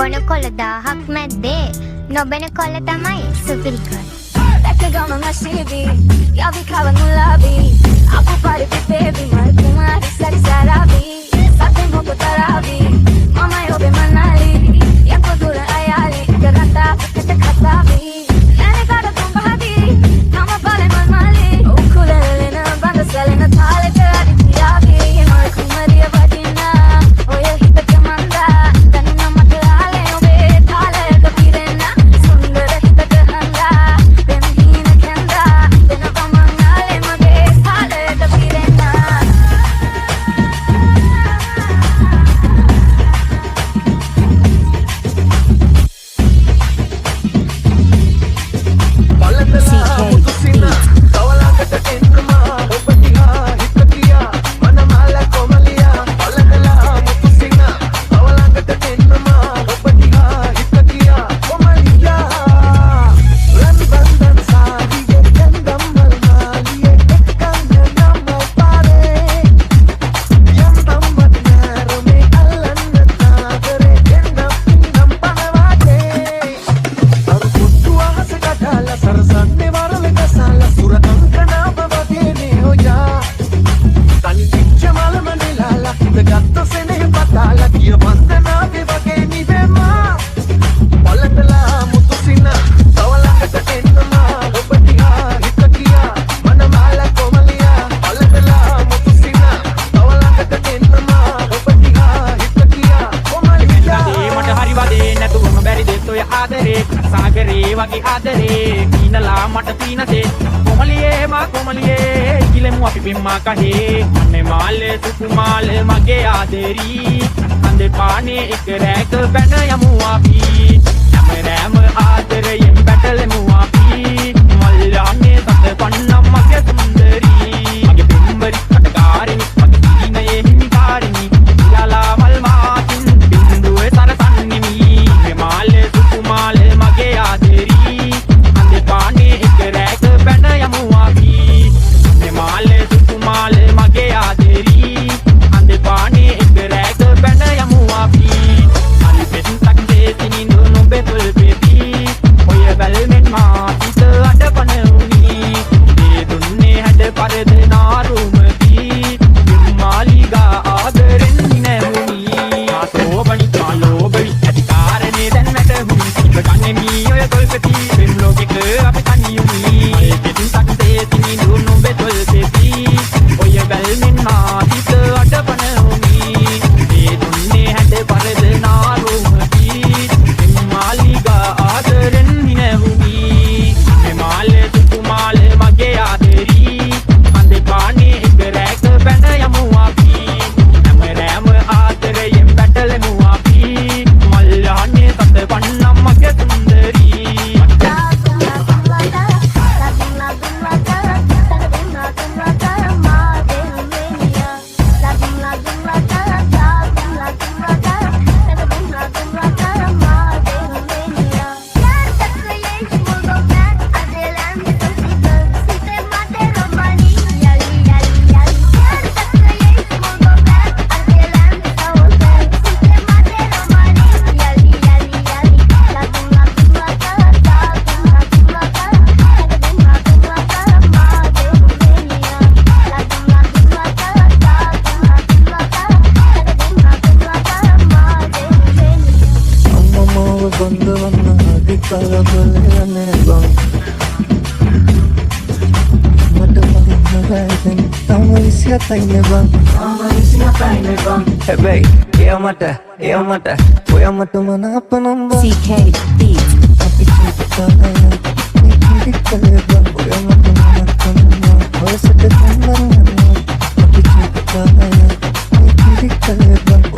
බොන කොළ 1000ක් මැද්දේ නොබෙන කොළ තමයි සුපිරිකල්. Gonna nascivi, ya vi kavan mulabi. Apu pare pe baby, mar kumari sari sarabi. Sate moko tarabi, mama yo be manali. Ya ko dura ayali, garanta kete khatabi. Nane kada tumbadi, nama pale manmali. Ukulele na banda sale na thale pe adi tiabi. Mar kumari vadina, oye hita chamanda. Tanna matlale obe thale kabirena. Sundara hita kahanga. වගේ ආදරේ කීනලා මට පීනසේ කොමලියේ මා කොමලියේ කිලෙමු අපි බිම්මා කහේ අනේ මාලේ සුකුමාල මගේ ආදරී අඳේ පානේ එක රැක බැන යමු අපි හැම ආදරයෙන් බැටලෙමු අපි මල්ලානේ සත පන්නම් මගේ සුන්දරී මගේ බිම්බරි කටකාරිනි මගේ දීනයේ හිමිකාරිනි ලාලා මල් මාතින් බින්දුවේ සරසන්නිමි මේ මාලේ සුකුමාල මගේ ආදරී අඳේ පානේ එක රැක බැන යමු අපි මේ මාලේ සුකුමාල මගේ ආදරී අඳේ පානේ එක රැක බැන යමු අපි අලි පෙත්තක් දෙතිනින් නොබේ තුල් බේබි ඔය වැල්මෙන් මා සිත අඩපන උනි මේ දුන්නේ හැඩ පරද නාරුමකී මාලිගා ආදරෙන් නැමුනි ආසෝබනි කාලෝබවි ඇති කාරණේ දැන් වැටහුනි ඉබගන්නේ මී ඔය තොල්පති වෙම් ලෝකෙක අපි තනියුනි අය පෙත්තක් දෙතිනින් නොබේ තුල් බේබි ඔය වැල්මෙන් මා සිත අඩපන උනි මේ දුන්නේ හැඩ පරද නාරුමකී මාලිගා ආදරෙන් නැමුනි මේ මාලේ සුකුමාල මගේ ආදරී අඳේ පානේ එක රැක බැන යමු අපි හැම ආදරයෙන් බැටලෙමු අපි මල්ලානේ සත පන්නම් මගේ සුන්දරී Hey, eu mata, foi a mata mana apa namba CK Beats. Api cinta kaya, ini kaleba, foi a mata mana apa namba, oh sedekah mana, api cinta kaya, ini kaleba.